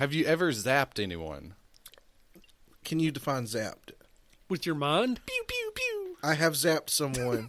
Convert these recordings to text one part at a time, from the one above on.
Have you ever zapped anyone? Can you define zapped? With your mind? Pew, pew, pew. I have zapped someone,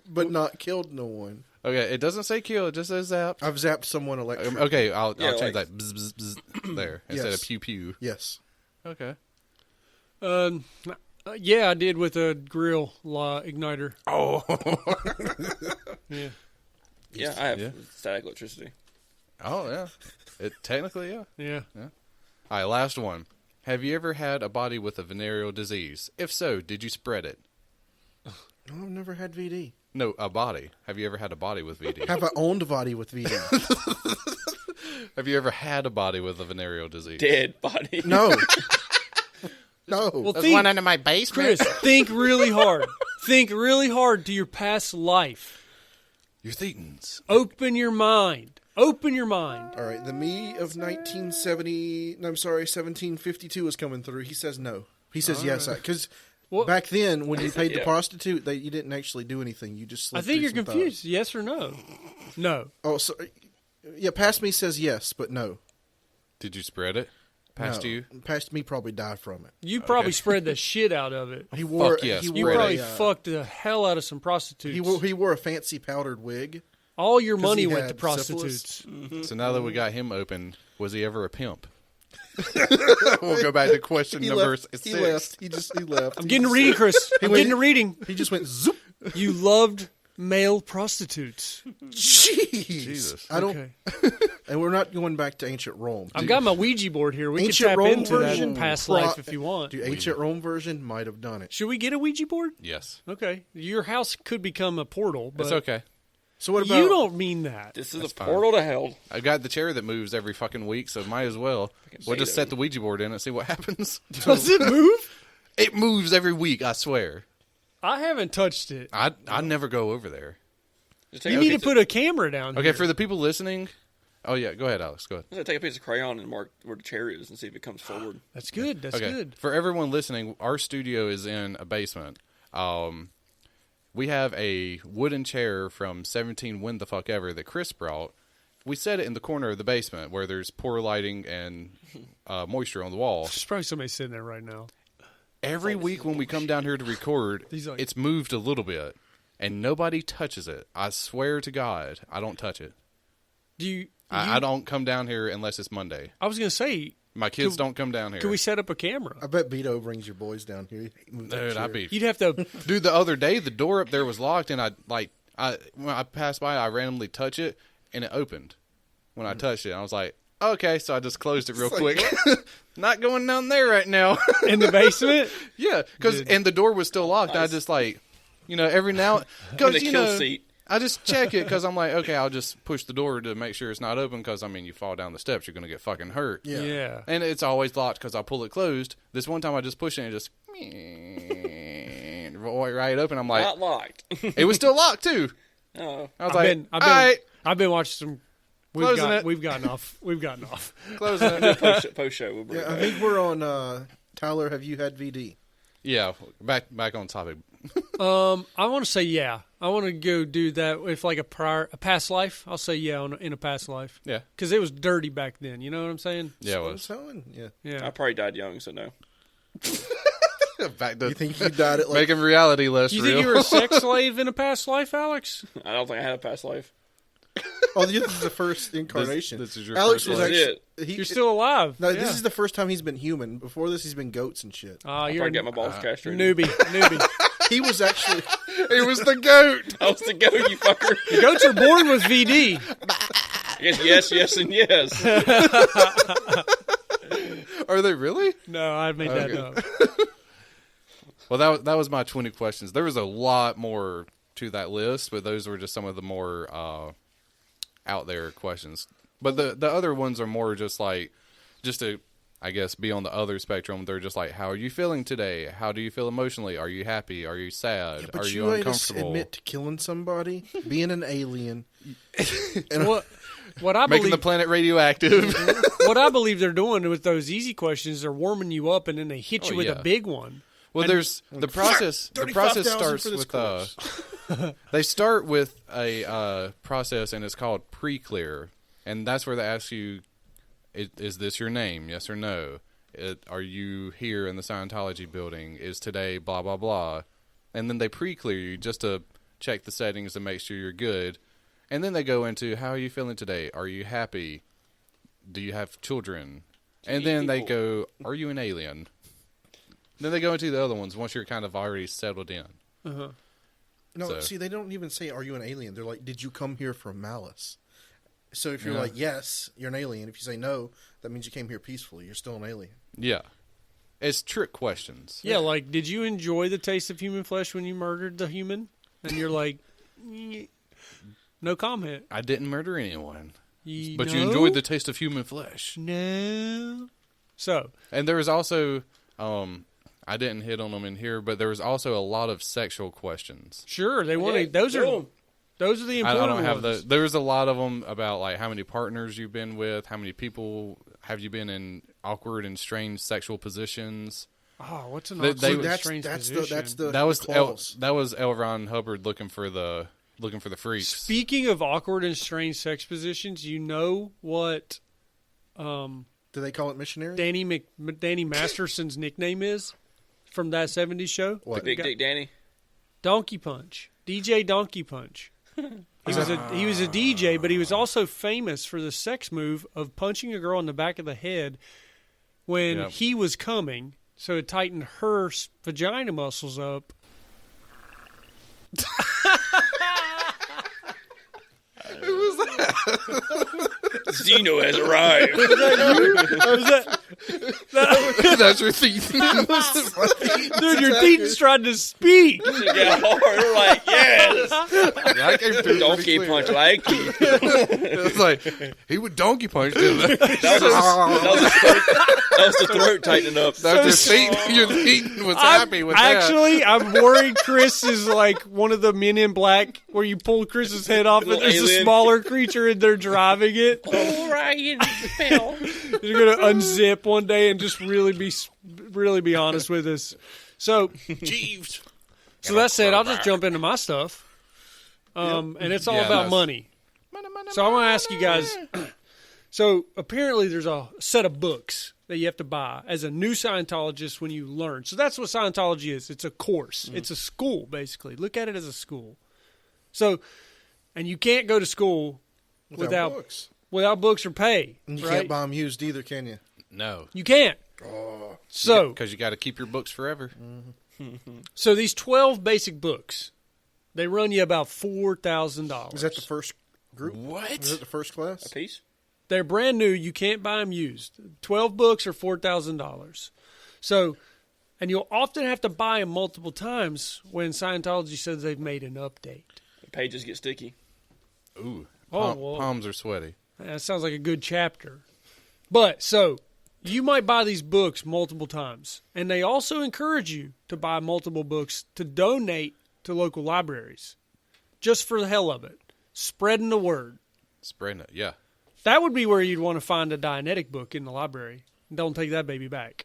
but not killed no one. Okay, it doesn't say kill, it just says zap. I've zapped someone electrically. Okay, I'll change like- that bzz, bzz, bzz there instead of pew pew. Yes. Okay. Yeah, I did with a grill igniter. Oh. Yeah. Yeah, I have static electricity. Oh, yeah. It technically, yeah. Yeah. All right, last one. Have you ever had a body with a venereal disease? If so, did you spread it? No, I've never had VD. No, a body. Have you ever had a body with VD? Have I owned a body with VD? Have you ever had a body with a venereal disease? Dead body. No. No. Well, There's one under my basement. Chris, think really hard. Think really hard to your past life. Your thetans. Open your mind. Open your mind. All right, the me of 1752 is coming through. He says no. He says yes. Because back then, when you paid the prostitute, you didn't actually do anything. You just I slipped think through you're some confused. thugs. Yes or no? No. Oh, so, yeah, past me says yes, but no. Did you spread it? Past No. you? Past me probably died from it. You probably spread the shit out of it. He wore, Fuck yes, he You wore probably a, fucked the hell out of some prostitutes. he wore a fancy powdered wig. All your 'Cause money he went to had prostitutes. So now that we got him open, was he ever a pimp? We'll go back to question number 6. He left. He left. I'm getting a reading, Chris. I'm getting a reading. He just went zoop. You loved male prostitutes. Jeez. Jesus. I don't. Okay. And we're not going back to ancient Rome. I've got my Ouija board here. We can Ancient tap Rome into version? that past Pro- life if you want. Dude, ancient Rome version might have done it. Should we get a Ouija board? Yes. Okay. Your house could become a portal, but It's okay. So what about you don't mean that. This is That's a fine. portal to hell. I got the chair that moves every fucking week, so might as well. We'll just set the Ouija board in and see what happens. Does it move? It moves every week, I swear. I haven't touched it. I never go over there. Just take You a need to piece put a camera down Okay, here. for the people listening. Oh, yeah, go ahead, Alex. Go ahead. of, take a piece of crayon and mark where the chair is and see if it comes forward. That's good. That's Okay. good. For everyone listening, our studio is in a basement. We have a wooden chair from 17 When the Fuck Ever that Chris brought. We set it in the corner of the basement where there's poor lighting and moisture on the wall. There's probably somebody sitting there right now. Every week when we come down here to record, He's like- it's moved a little bit, and nobody touches it. I swear to God, I don't touch it. Do you? I don't come down here unless it's Monday. I was gonna say, My kids don't come down here. could we set up a camera? I bet Beto brings your boys down here. Dude, I'd be... You'd have to. Dude, the other day, the door up there was locked, and when I passed by, I randomly touch it, and it opened. When I touched it, I was like, okay, so I just closed it real quick. Not going down there right now. In the basement? Yeah, and the door was still locked. Nice. I just every now, In because the kill seat. I just check it because I'm like, okay, I'll just push the door to make sure it's not open because, you fall down the steps, you're going to get fucking hurt. Yeah. And it's always locked because I pull it closed. This one time I just pushed it and it just right open. I'm like, Not locked. it was still locked too. Oh. I was all I've right, been watching some. Closing it. We've gotten off. closing it. Post show. We'll bring Yeah, it I back. think we're on. Tyler, have you had VD? Yeah, back on topic. I want to say yeah. I want to go do that if like a past life. I'll say yeah in a past life. Yeah. Because it was dirty back then. You know what I'm saying? Yeah, it I'm was. telling you. Yeah. I probably died young, so no. Back to You think you died at like making reality less You real. think you were a sex slave in a past life, Alex? I don't think I had a past life. Oh, this is the first incarnation. This is your Alex first was life. actually. You're still alive. No, Yeah. this is the first time he's been human. Before this, he's been goats and shit. Ah, I you're a probably got my balls castrated. newbie. He was actually. It was the goat. I was the goat, you fucker. The goats are born with VD. Yes, and yes. Are they really? No, I made that Okay. up. Well, that was my 20 questions. There was a lot more to that list, but those were just some of the more out there questions. But the other ones are more just to, I guess, be on the other spectrum. They're just like, how are you feeling today? How do you feel emotionally? Are you happy? Are you sad? But are you you ain't uncomfortable? admit to killing somebody, being an alien, and What I Making believe, the planet radioactive. what I believe they're doing with those easy questions, they're warming you up, and then they hit you Oh, with yeah. a big one. Well, there's the process. The process 35,000 starts for this with course. they start with a process, and it's called pre-clear, and that's where they ask you Is this your name? Yes or no? Are you here in the Scientology building? Is today blah, blah, blah? And then they pre-clear you just to check the settings to make sure you're good. And then they go into, how are you feeling today? Are you happy? Do you have children? And then they go, are you an alien? Then they go into the other ones once you're kind of already settled in. Uh-huh. No, see, they don't even say, are you an alien? They're like, did you come here from malice? So if you're like, yes, you're an alien. If you say no, that means you came here peacefully. You're still an alien. Yeah. It's trick questions. Yeah, like, did you enjoy the taste of human flesh when you murdered the human? And you're like, no comment. I didn't murder anyone. But no? you enjoyed the taste of human flesh. No. So. And there was also, I didn't hit on them in here, but there was also a lot of sexual questions. Sure, they want to. Those are the important I don't have ones. there was a lot of them about like how many partners you've been with, how many people have you been in awkward and strange sexual positions. Oh, what's an They- awkward and That's strange the position? That was clause. that was L. Ron Hubbard looking for the freaks. Speaking of awkward and strange sex positions, you know what Do they call it missionary? Danny Masterson's nickname is from that 70s show? What? Big Dick Danny. Donkey Punch. DJ Donkey Punch. He was a DJ, but he was also famous for the sex move of punching a girl in the back of the head when he was coming, so it tightened her vagina muscles up. Zeno has arrived. That's your thief. Dude, your teeth tried to speak. It got hard. They're like, yes. I came through Donkey pretty punch clear. like you. It's like he would donkey punch. Didn't they? That was the throat tightening up. That's your feet was happy with that. I'm worried Chris is like one of the Men in Black where you pull Chris's head off and Little there's a alien. smaller creature and they're driving it. Orion fell. You're gonna unzip one day and just really be honest with us. So, Jeeves. so that said, I'll just jump into my stuff, and it's all about money. So I want to ask you guys. So apparently, there's a set of books that you have to buy as a new Scientologist when you learn. So that's what Scientology is. It's a course. It's a school, basically. Look at it as a school. So, and you can't go to school without books or pay. And you right? can't buy them used either, can you? No, You can't. So, because you got to keep your books forever. so these 12 basic books, they run you about $4,000. Is that the first group? What? Is it the first class? A piece? They're brand new. You can't buy them used. 12 books are $4,000. So, and you'll often have to buy them multiple times when Scientology says they've made an update. The pages get sticky. Ooh, well. palms are sweaty. That sounds like a good chapter. But, so, you might buy these books multiple times. And they also encourage you to buy multiple books to donate to local libraries. Just for the hell of it. Spreading the word. Spreading it, yeah. That would be where you'd want to find a Dianetic book in the library. Don't take that baby back.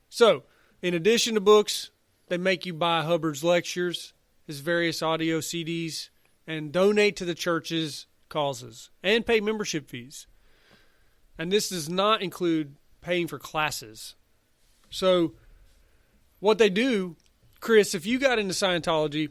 So, in addition to books, they make you buy Hubbard's lectures, his various audio CDs, and donate to the church's causes, and pay membership fees. And this does not include paying for classes. So, what they do, Chris, if you got into Scientology,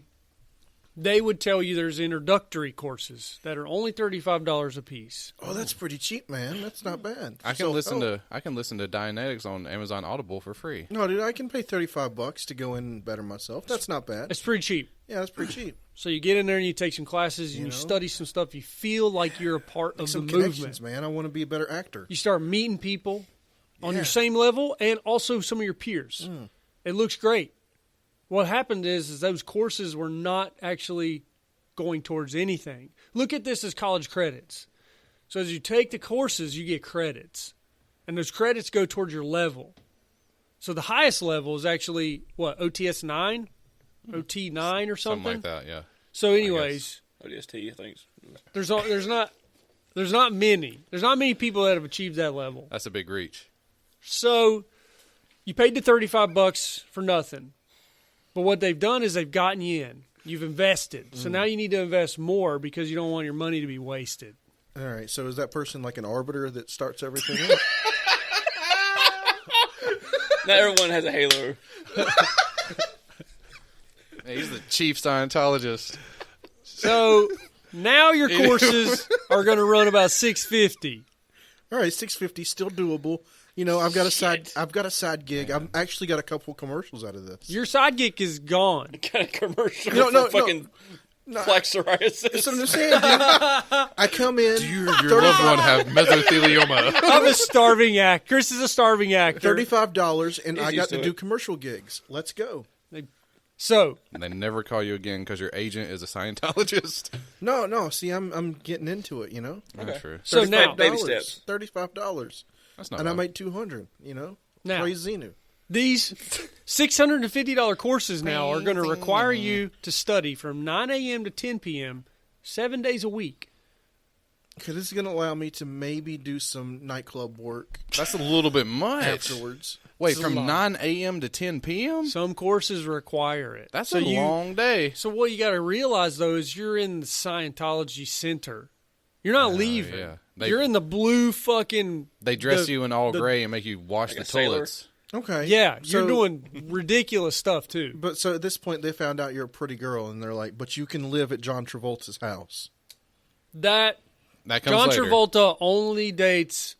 they would tell you there's introductory courses that are only $35 a piece. Oh, that's pretty cheap, man. That's not bad. I can listen to Dianetics on Amazon Audible for free. No, dude, I can pay $35 to go in and better myself. That's not bad. It's pretty cheap. Yeah, that's pretty cheap. So you get in there and you take some classes and you know? study some stuff. You feel like you're a part of the Some connections, movement. man. I want to be a better actor. You start meeting people on Yeah. your same level and also some of your peers. It looks great. What happened is those courses were not actually going towards anything. Look at this as college credits. So as you take the courses, you get credits. And those credits go towards your level. So the highest level is actually, what, OTS 9? OT 9 or something? Something like that, yeah. So anyways, ODST, I think. there's not many people that have achieved that level. That's a big reach. So you paid the $35 for nothing. But what they've done is they've gotten you in. You've invested. So now you need to invest more because you don't want your money to be wasted. All right, so is that person like an arbiter that starts everything up? Not everyone has a halo. He's the chief Scientologist. So now your courses are going to run about $650. All right, $650 still doable. You know, I've got a side gig. I've actually got a couple commercials out of this. Your side gig is gone. Kind of commercial No, for fucking plaque psoriasis. That's what I'm saying, dude. I come in. Do your loved one have mesothelioma? I'm a starving actor. Chris is a starving actor. $35, and He's I used got to to it. do commercial gigs. Let's go. So And they never call you again because your agent is a Scientologist. No. See, I'm getting into it. You know. That's true. So now, baby steps. $35, That's not and I bad. made $200. You know. Now. Praise Xenu. these $650 courses now are going to require you to study from 9 a.m. to 10 p.m. 7 days a week. Because this is going to allow me to maybe do some nightclub work That's a little bit much. afterwards. Wait, It's a from lot. 9 a.m. to 10 p.m.? Some courses require it. That's So a you- long day. So what you got to realize, though, is you're in the Scientology Center. You're not leaving. yeah. You're in the blue fucking... They dress the- you in all the- gray and make you wash Like the a sailor? toilets. Okay. Yeah, So- you're doing ridiculous stuff, too. But so at this point, they found out you're a pretty girl, and they're like, "But you can live at John Travolta's house." That That comes John later. Travolta only dates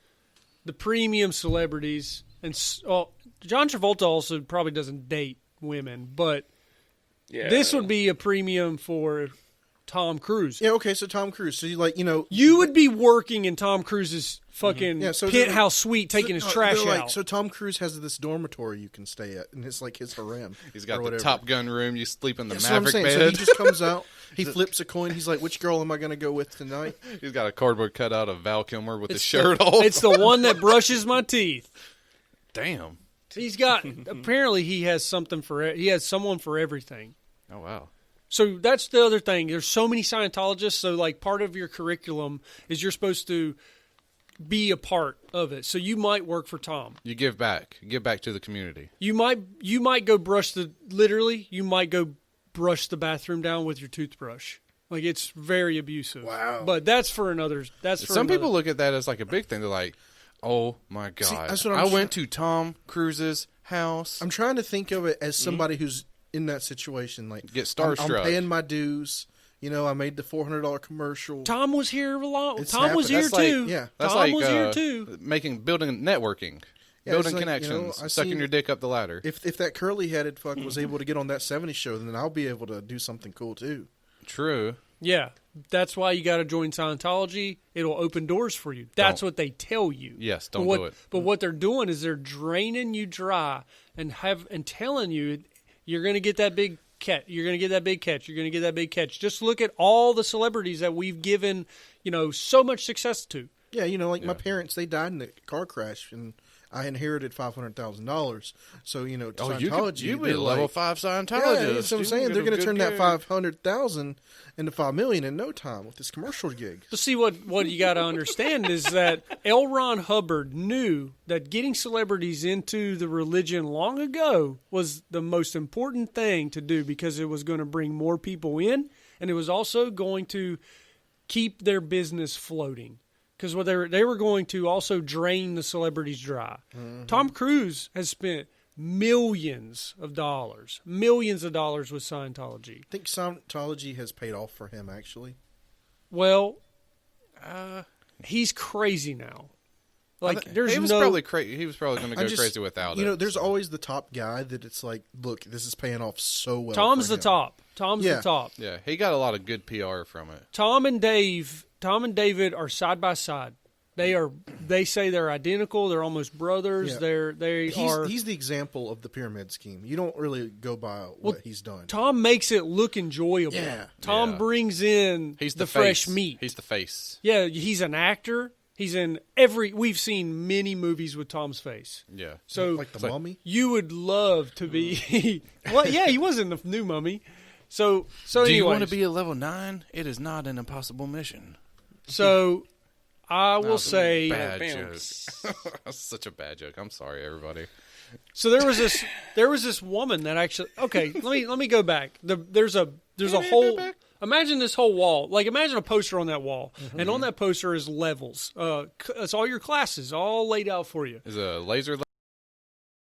the premium celebrities, and John Travolta also probably doesn't date women, but Yeah. this would be a premium for Tom Cruise. Yeah. Okay. So Tom Cruise. So you You would be working in Tom Cruise's fucking Yeah, so penthouse suite, taking his trash they're like, out. So Tom Cruise has this dormitory you can stay at, and it's like his harem. He's or got the whatever. Top Gun room. You sleep in the That's what I'm Maverick saying. So bed. he just comes out, he flips a coin. He's like, "Which girl am I going to go with tonight?" He's got a cardboard cutout of Val Kilmer with his It's shirt the, off. It's the one that brushes my teeth. Damn. He's got. Apparently, he has something for. He has someone for everything. Oh, wow. So that's the other thing. There's so many Scientologists. So like part of your curriculum is you're supposed to be a part of it. So you might work for Tom. You give back. Give back to the community. You might go brush you might go brush the bathroom down with your toothbrush. Like it's very abusive. Wow. But that's for another. That's for Some another- people look at that as like a big thing. They're like, oh, my God. that's what I I'm went to Tom Cruise's house. I'm trying to think of it as somebody who's in that situation. Like, Get I'm starstruck. paying my dues. You know, I made the $400 commercial. Tom was here a lot. It's Tom was happened. here That's like- too. yeah. That's Tom like was here too. building networking, Yeah, building it's like, connections, I sucking seen- your dick up the ladder. If that curly headed fuck was able to get on that 70s show, then I'll be able to do something cool too. True. Yeah, that's why you got to join Scientology. It'll open doors for you. That's Don't. what they tell you. Yes, But don't what, do it. But what they're doing is they're draining you dry and telling you you're going to get that big catch. You're going to get that big catch. You're going to get that big catch. Just look at all the celebrities that we've given, so much success to. Yeah, my parents, they died in a car crash, and I inherited $500,000. So, Scientology, you be they're a level like, 5 Scientologist. Yeah, that's what I'm saying. They're going to turn that $500,000 into $5 million in no time with this commercial gig. But see, what you got to understand is that L. Ron Hubbard knew that getting celebrities into the religion long ago was the most important thing to do because it was going to bring more people in, and it was also going to keep their business floating. Because what they were going to also drain the celebrities dry. Mm-hmm. Tom Cruise has spent millions of dollars with Scientology. I think Scientology has paid off for him, actually. Well, he's crazy now. Like there's he was no. probably He was probably going to go I'm just- crazy without it. There's always the top guy that it's like, look, this is paying off so well. Tom's for the him. top. Tom's Yeah. the top. Yeah, he got a lot of good PR from it. Tom and David are side by side. They say they're identical. They're almost brothers. Yeah. He's the example of the pyramid scheme. You don't really go by what he's done. Tom makes it look enjoyable. Yeah. Tom Yeah. brings in He's the face. fresh meat. He's the face. Yeah, he's an actor. He's in we've seen many movies with Tom's face. Yeah. So like the Mummy. you would love to be. Well, yeah, he was in the new Mummy. So Do you anyways, want to be a level 9? It is not an impossible mission. So I will say. Bad Bam. joke. That's such a bad joke. I'm sorry, everybody. So there was this woman that actually. Okay, let me go back. There's a Imagine this whole wall. Like, imagine a poster on that wall. And on that poster is levels. It's all your classes all laid out for you. Is a laser